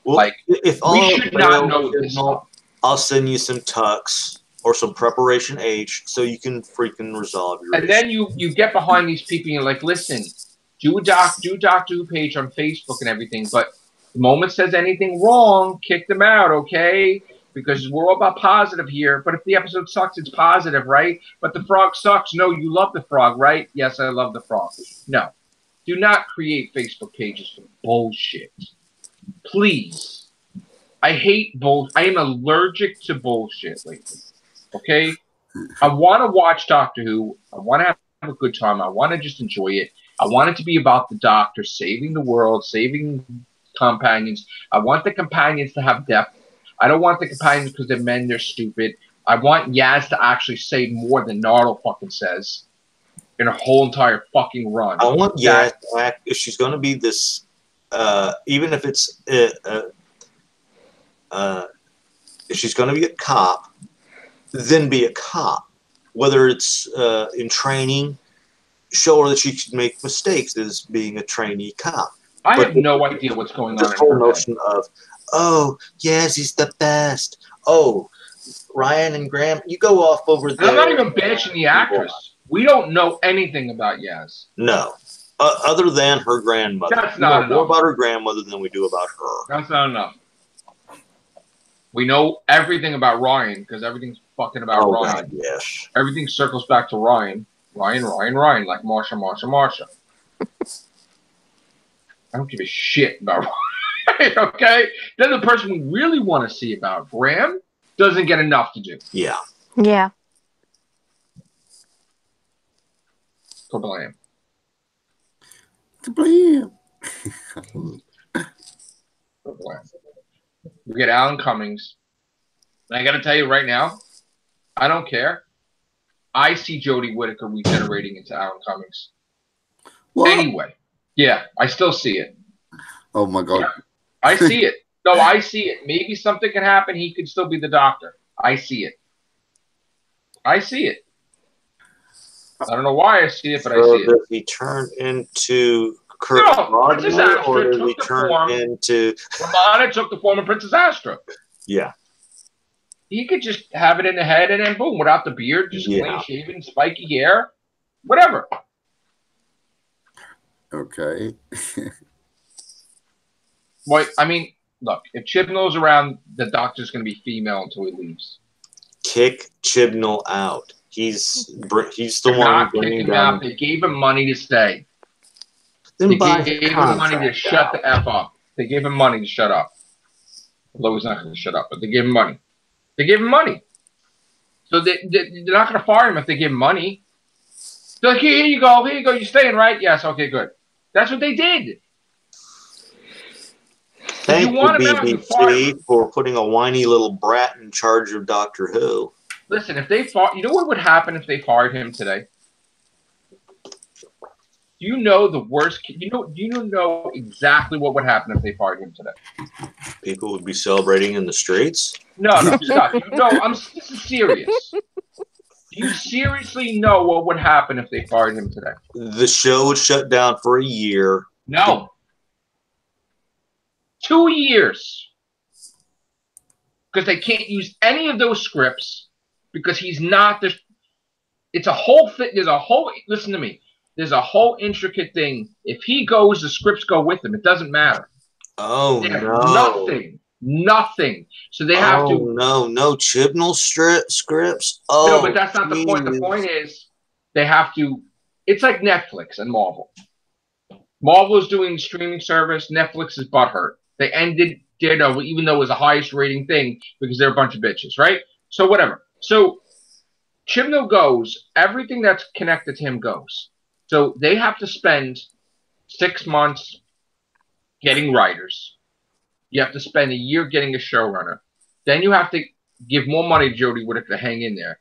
Well, like, if we should not know this stuff. I'll send you some tux or some preparation H so you can freaking resolve your issue. Then you get behind these people and you're like, listen, do a Doctor Who page on Facebook and everything, but the moment says anything wrong, kick them out, okay? Because we're all about positive here. But if the episode sucks, it's positive, right? But the frog sucks. No, you love the frog, right? Yes, I love the frog. No. Do not create Facebook pages for bullshit. Please. I hate bullshit. I am allergic to bullshit lately. Okay? I want to watch Doctor Who. I want to have a good time. I want to just enjoy it. I want it to be about the Doctor saving the world, saving companions. I want the companions to have depth. I don't want the companions because they're men, they're stupid. I want Yaz to actually say more than Nardole fucking says in her whole entire fucking run. I want Yaz to act, if she's going to be this even if it's if she's going to be a cop, then be a cop. Whether it's in training, show her that she can make mistakes as being a trainee cop. I have no idea what's going on. This whole notion of, oh, yes, he's the best. Oh, Ryan and Graham, you go off over there. I'm not even bashing the actress. We don't know anything about Yaz. No. Other than her grandmother. That's not enough. More about her grandmother than we do about her. That's not enough. We know everything about Ryan because everything's fucking about Ryan. God, yes. Everything circles back to Ryan. Ryan, like Marsha. I don't give a shit about Ryan, okay? Then the person we really want to see about Graham doesn't get enough to do. Yeah. Yeah. Kablam. Kablam. We get Alan Cummings. And I got to tell you right now, I don't care. I see Jodie Whittaker regenerating into Alan Cummings. What? Anyway, yeah, I still see it. Oh my God. Yeah, I see it. No, I see it. Maybe something can happen. He could still be the Doctor. I see it. I see it. I don't know why I see it, but I see it. Does he turn into Kurt Rodney, or does he turn into... Romana took the form of Princess Astra. Yeah. He could just have it in the head and then boom, without the beard, just clean shaven, spiky hair, whatever. Okay. Well, I mean, look, if Chibnall's around, the Doctor's going to be female until he leaves. Kick Chibnall out. He's the one not kicking him out. They gave him money to stay. They gave him money to shut the F up. They gave him money to shut up. Although he's not going to shut up, but they gave him money. They gave him money. So they're not going to fire him if they give him money. They're like, here you go, you're staying, right? Yes, okay, good. That's what they did. Thank you, BBC, for putting a whiny little brat in charge of Doctor Who. Listen, if they fought, you know what would happen if they fired him today? Do you know the worst? Do you know exactly what would happen if they fired him today? People would be celebrating in the streets. No, stop. This is serious. Do you seriously know what would happen if they fired him today? The show would shut down for a year. No. 2 years. Because they can't use any of those scripts because he's not the... It's a whole thing. Listen to me. There's a whole intricate thing. If he goes, the scripts go with him. It doesn't matter. Oh, no. Nothing. So they have to... No Chibnall scripts? Oh, no, but that's not the point. The point is they have to... It's like Netflix and Marvel. Marvel is doing the streaming service. Netflix is butthurt. They ended Daredevil, even though it was the highest rating thing, because they're a bunch of bitches, right? So whatever. So Chibnall goes. Everything that's connected to him goes. So they have to spend 6 months getting writers. You have to spend a year getting a showrunner. Then you have to give more money to Jodie Whittaker to hang in there.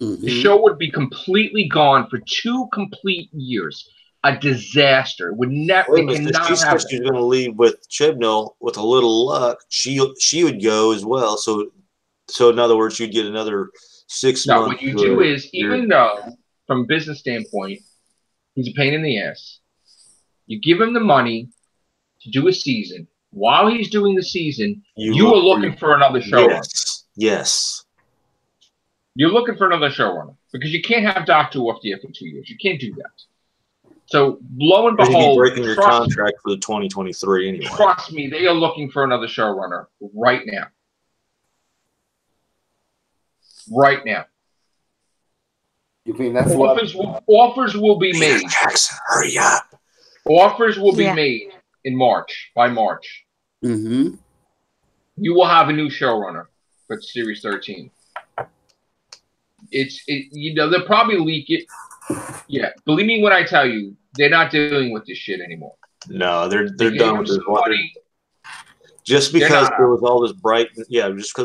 Mm-hmm. The show would be completely gone for 2 complete years. A disaster. Would never. She said she's going to leave with Chibnall. With a little luck, she would go as well. So in other words, you'd get another 6 months. Now, what you do is, even though from a business standpoint, he's a pain in the ass, you give him the money to do a season. While he's doing the season, you are looking for another showrunner. Yes. You're looking for another showrunner because you can't have Doctor Who off the air for 2 years. You can't do that. So, lo and behold, you're breaking your contract for the 2023 anyway. Trust me, they are looking for another showrunner right now. Right now. You mean that's offers will be made. Jackson, hurry up. Offers will be made in March, by March. Mm-hmm. You will have a new showrunner for Series 13. They'll probably leak it. Yeah, believe me when I tell you, they're not dealing with this shit anymore. No, they're done with this. Just because there was all this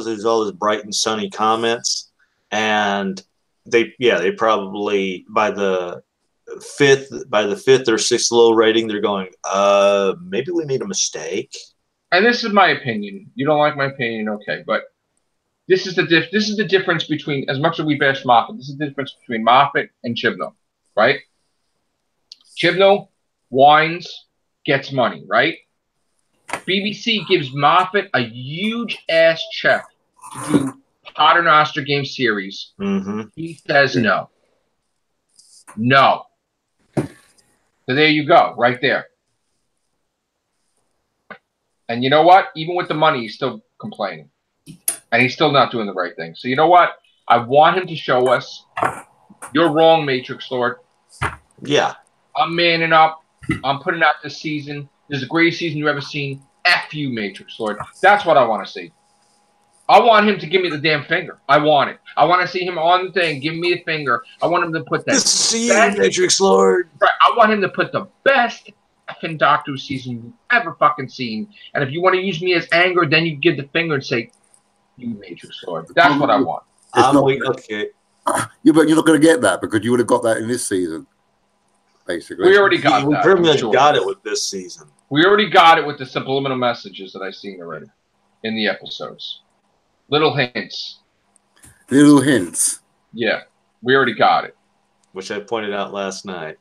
there's all this bright and sunny comments, and they probably by the by the fifth or sixth low rating, they're going, maybe we made a mistake. And this is my opinion. You don't like my opinion, okay? But this is the difference between, as much as we bash Moffat, this is the difference between Moffat and Chibnall, right? Chibnall whines, gets money, right? BBC gives Moffat a huge ass check to do Paternoster Game series. Mm-hmm. He says no. No. So there you go, right there. And you know what? Even with the money, he's still complaining. And he's still not doing the right thing. So you know what? I want him to show us, you're wrong, Matrix Lord. Yeah. I'm manning up. I'm putting out this season. This is the greatest season you've ever seen. F you, Matrix Lord. That's what I want to see. I want him to give me the damn finger. I want it. I want to see him on the thing, give me a finger. I want him to put that. See you, Matrix Lord. Right. I want him to put the best effing Doctor Who season you've ever fucking seen. And if you want to use me as anger, then you give the finger and say, you Matrix Lord. That's what I want. Okay. Yeah, but you're not going to get that because you would have got that in this season, basically. We already got that. We pretty much got it with this season. We already got it with the subliminal messages that I've seen already in the episodes. Little hints. Little hints. Yeah, we already got it. Which I pointed out last night.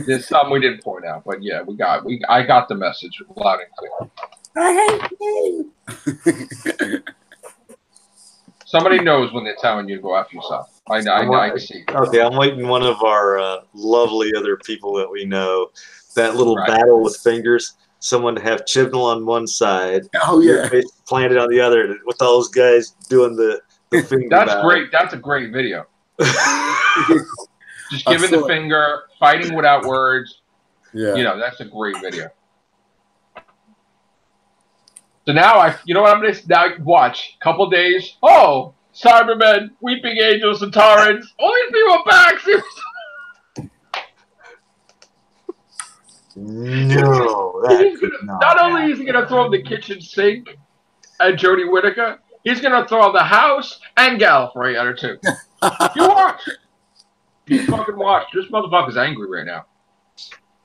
There's some we didn't point out, but yeah, I got the message loud and clear. I hate you. Somebody knows when they're telling you to go after yourself. I see. Okay, I'm waiting one of our lovely other people that we know. That little battle with fingers. Someone to have Chibnall on one side. Oh, yeah. Planted on the other with all those guys doing the finger That's battle. great. That's a great video. Just giving the finger, fighting without words. Yeah. You know, that's a great video. So now you know what I'm going to now watch? Couple days. Oh, Cybermen, Weeping Angels, and Taurans. All these people are back. No, not only is he going to throw the kitchen sink at Jodie Whittaker, he's going to throw the house and Gallifrey at her too. You watch. You fucking watch. This motherfucker's angry right now.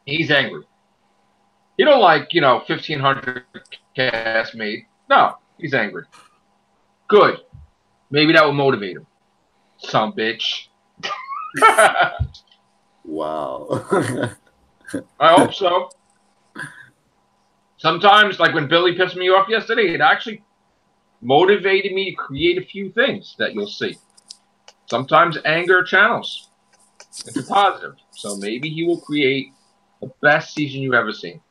He's angry. He don't like, 1,500 castmate. No, he's angry. Good. Maybe that will motivate him. Some bitch. Wow. I hope so. Sometimes, like when Billy pissed me off yesterday, it actually motivated me to create a few things that you'll see. Sometimes anger channels into positive. So maybe he will create the best season you've ever seen.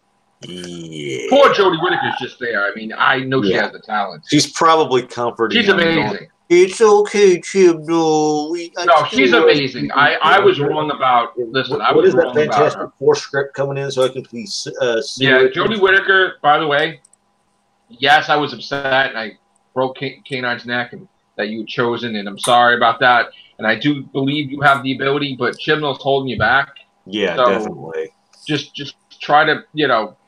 Yeah. Poor Jodie Whittaker's just there. I mean, I know she has the talent. She's probably comforting. She's amazing. It's okay, Chibnall. No, she's amazing. I was wrong about. Listen, I was wrong about her. What is that Fantastic Four script coming in so I can please? Yeah, Jodie Whittaker. By the way, yes, I was upset and I broke K9's neck and that you were chosen, and I'm sorry about that. And I do believe you have the ability, but Chibnall's holding you back. Yeah, so definitely. Just try to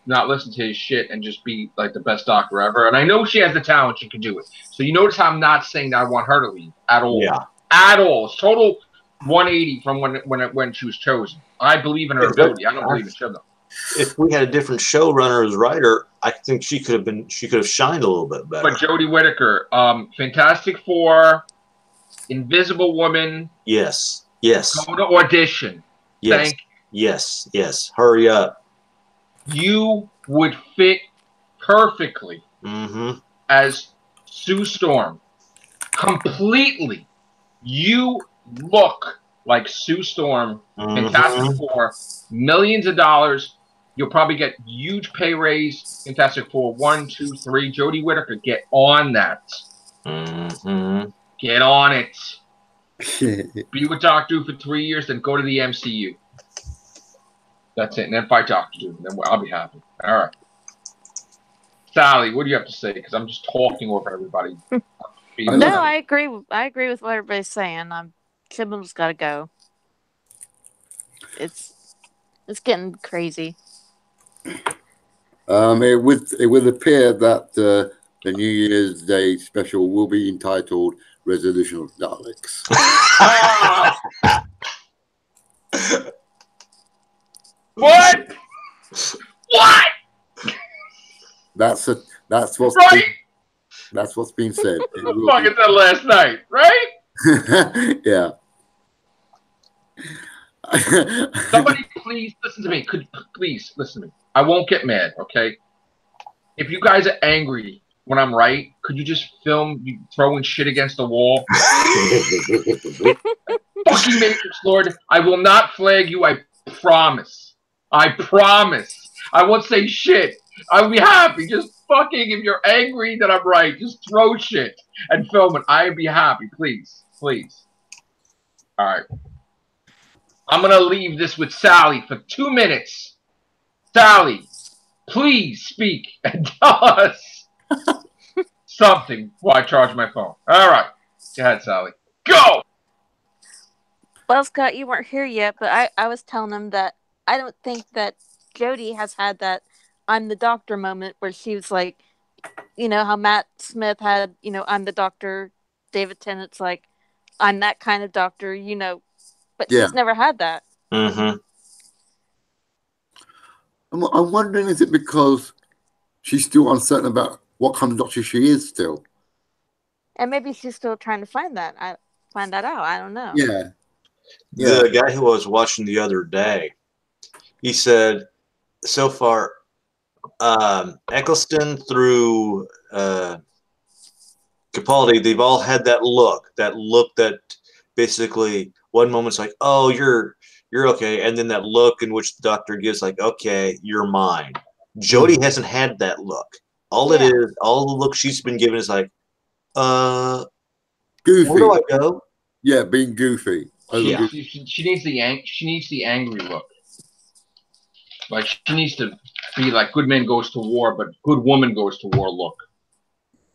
not listen to his shit and just be like the best doctor ever. And I know she has the talent; she can do it. So you notice how I'm not saying that I want her to leave at all. Yeah, at all. It's total 180 from when she was chosen. I believe in her ability. I don't believe in Chibnall. If we had a different showrunner as writer, I think she could have shined a little bit better. But Jodie Whittaker, Fantastic Four, Invisible Woman. Yes. Go to audition. Yes. Yes. Hurry up. You would fit perfectly as Sue Storm. Completely. You look like Sue Storm. Fantastic Four. Millions of dollars. You'll probably get huge pay raise. Fantastic Four 1, 2, 3. Jodie Whittaker, get on that. Get on it. Be with Doctor Who for 3 years, then go to the MCU. That's it. And then fight Doctor Who. Then I'll be happy. All right. Sally, what do you have to say? Because I'm just talking over everybody. No, I agree. I agree with what everybody's saying. Chibnall's got to go. It's getting crazy. It would appear that the New Year's Day special will be entitled "Resolution of Daleks." What? What? That's what's Right? that's what's been said. It I will fucking said last night, right? be- yeah. Somebody please listen to me. Please listen to me. I won't get mad, okay? If you guys are angry when I'm right, could you just film you throwing shit against the wall? Fucking Matrix Lord, I will not flag you, I promise. I promise. I won't say shit. I'll be happy. Just fucking, if you're angry that I'm right, just throw shit and film it. I'd be happy, please. Please. Alright. I'm gonna leave this with Sally for 2 minutes. Sally, please speak and tell us something while I charge my phone. Alright. Go ahead, Sally. Go! Well, Scott, you weren't here yet, but I was telling him that I don't think that Jodie has had that I'm the doctor moment where she was like, you know, how Matt Smith had, you know, I'm the doctor. David Tennant's like, I'm that kind of doctor, you know, but Yeah. she's never had that. Mm-hmm. I'm wondering, is it because she's still uncertain about what kind of doctor she is still? And maybe she's still trying to find that out. I don't know. Yeah. The guy who I was watching the other day, he said, so far, Eccleston through Capaldi, they've all had that look that basically one moment's like, oh, you're okay, and then that look in which the doctor gives like, okay, you're mine. Jodie hasn't had that look. All it is, all the look she's been given is like, Goofy. where do I go? Yeah, being goofy. She needs the angry look. Like she needs to be like good man goes to war, but good woman goes to war look.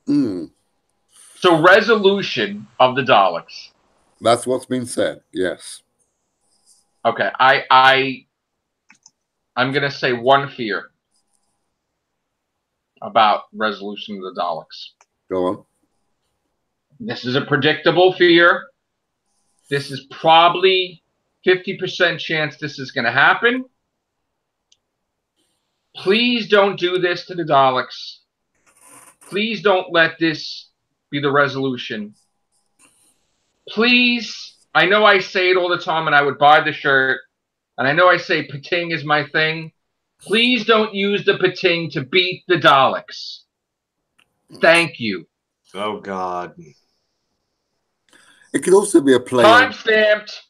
Mm. So resolution of the Daleks. That's what's been said. Yes. Okay, I'm gonna say one fear about resolution of the Daleks. Go on. This is a predictable fear. This is probably 50% chance this is going to happen. Please don't do this to the Daleks. Please don't let this be the resolution. Please, I know I say it all the time and I would buy the shirt, and I know I say Pating is my thing. Please don't use the Pating to beat the Daleks. Thank you. Oh, God. It could also be a play on... Time-stamped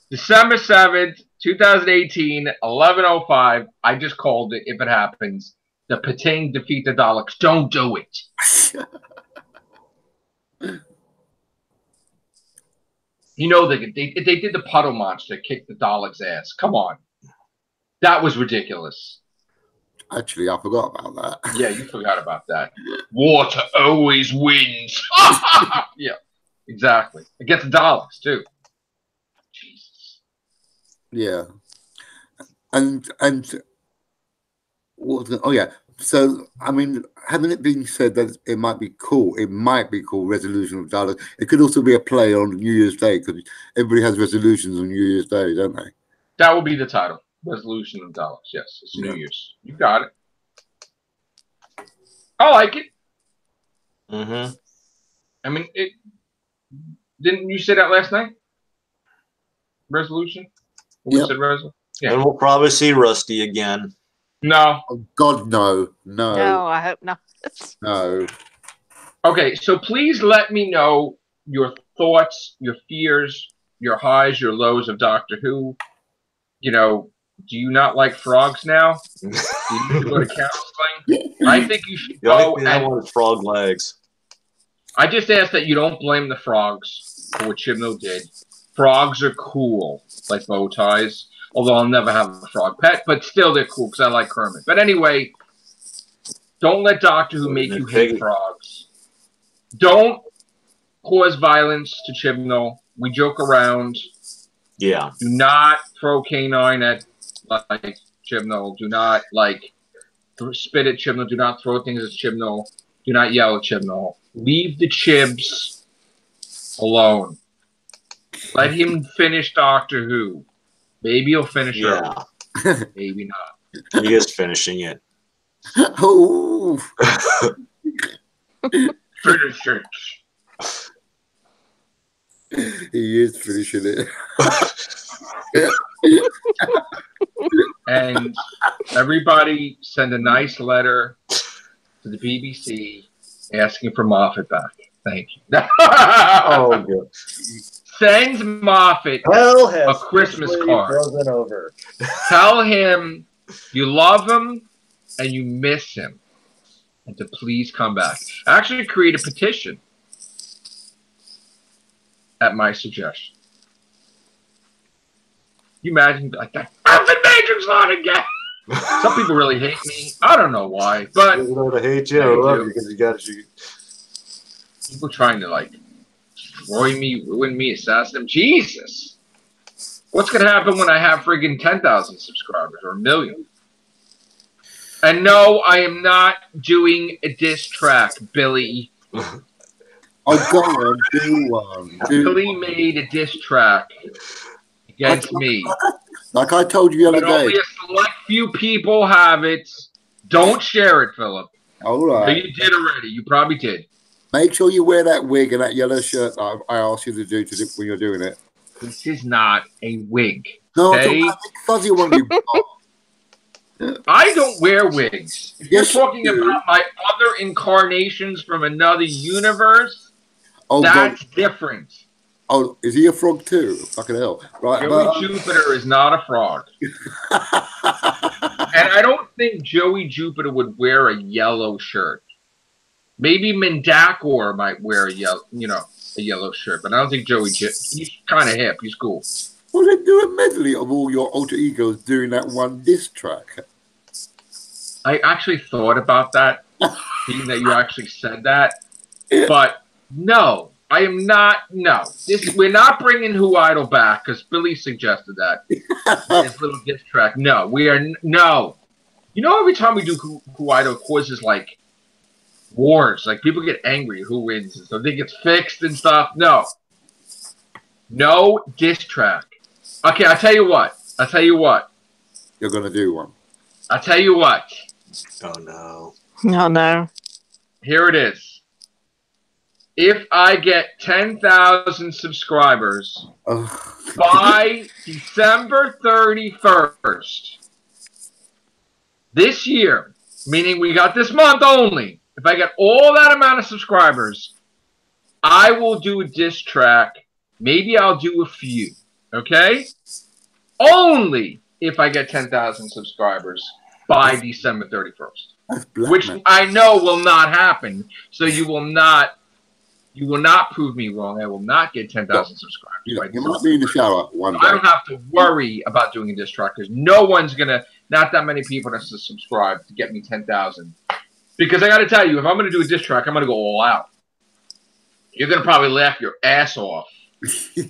December 7th, 2018, 11:05. I just called it if it happens. The Pating defeat the Daleks. Don't do it. You know, they did the puddle monster, kick the Daleks' ass. Come on. That was ridiculous. Actually, I forgot about that. Yeah, you forgot about that. Water always wins. Yeah, exactly. Against the Daleks, too. Jesus. Yeah. And what was, oh yeah. So I mean, having it been said that it might be called Resolution of Daleks, it could also be a play on New Year's Day because everybody has resolutions on New Year's Day, don't they? That will be the title. Resolution of Daleks. Yes, it's New Year's. You got it. I like it. Mm-hmm. I mean, didn't you say that last night? Resolution? We said resolution? Yeah. And we'll probably see Rusty again. No. Oh, God, no. No, I hope not. No. Okay, so please let me know your thoughts, your fears, your highs, your lows of Doctor Who. You know, do you not like frogs now? Do you need to go to counseling? I think you should go. I want frog legs. I just ask that you don't blame the frogs for what Chibnall did. Frogs are cool, like bow ties. Although I'll never have a frog pet, but still they're cool because I like Kermit. But anyway, don't let Doctor Who make you hate frogs. Don't cause violence to Chibnall. We joke around. Yeah. Do not throw canine at like Chibnall. Do not spit at Chibnall. Do not throw things at Chibnall. Do not yell at Chibnall. Leave the Chibs alone. Let him finish Doctor Who. Maybe he'll finish early. Maybe not. He is finishing it. Oh, Finish it. he is finishing it. And everybody send a nice letter to the BBC asking for Moffat back. Thank you. Oh, good. Send Moffat Hell has a Christmas card. frozen over. Tell him you love him and you miss him, and to please come back. Actually, create a petition at my suggestion. You imagine like that? Alfred Matrix on again. Some people really hate me. I don't know why, but I hate you. I love you because you got to. people trying to like destroy me, ruin me, assassinate. Jesus, what's gonna happen when I have friggin' 10,000 subscribers or 1 million? And no, I am not doing a diss track, Billy. Oh, go on, do one. Billy made a diss track against me. Like I told you the other But day. only a select few people have it. Don't share it, Philip. All No, right. you did already. You probably did. Make sure you wear that wig and that yellow shirt that I asked you to do when you're doing it. This is not a wig. No, I'm Okay? talking about the fuzzy one you got. I don't wear wigs. If Yes, you're talking you do. about my other incarnations from another universe, Oh, that's God. different. Oh, is he a frog too? Fucking hell. Right. Joey Jupiter is not a frog. And I don't think Joey Jupiter would wear a yellow shirt. Maybe Mendakor might wear a yellow shirt, but I don't think Joey he's kind of hip. He's cool. Well, then do a medley of all your alter egos doing that one diss track. I actually thought about that, being that you actually said that, but no, I am not. No, we're not bringing Who Idol back because Billy suggested that. This little diss track. No, we are no. You know, every time we do Who Idol, it causes like wars. Like people get angry. Who wins? So they get fixed and stuff. No diss track. Okay, I'll tell you what. You're going to do one. I'll tell you what. Oh, no. Oh, no. Here it is. If I get 10,000 subscribers by December 31st this year, meaning we got this month only, if I get all that amount of subscribers, I will do a diss track. Maybe I'll do a few. Okay? Only if I get 10,000 subscribers by December 31st. Which I know will not happen. So you will not prove me wrong. I will not get 10,000 subscribers. You might be in the shower one day. I don't have to worry about doing a diss track because not that many people have to subscribe to get me 10,000. Because I got to tell you, if I'm going to do a diss track, I'm going to go all out. You're going to probably laugh your ass off.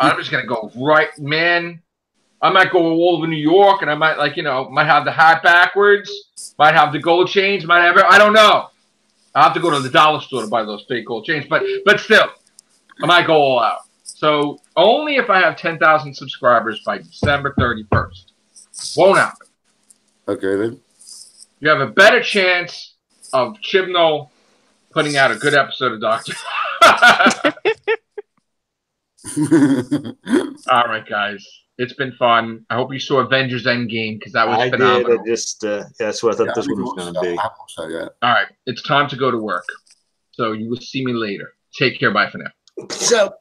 I'm just going to go right, man. I might go all over New York, and I might, might have the hat backwards, might have the gold chains, I don't know. I'll have to go to the dollar store to buy those fake gold chains, but still, I might go all out. So only if I have 10,000 subscribers by December 31st. Won't happen. Okay, then. You have a better chance of Chibnall putting out a good episode of Doctor. All right, guys. It's been fun. I hope you saw Avengers Endgame because that was phenomenal. I did. That's what I thought this one was going to be. All right. It's time to go to work. So you will see me later. Take care. Bye for now. So.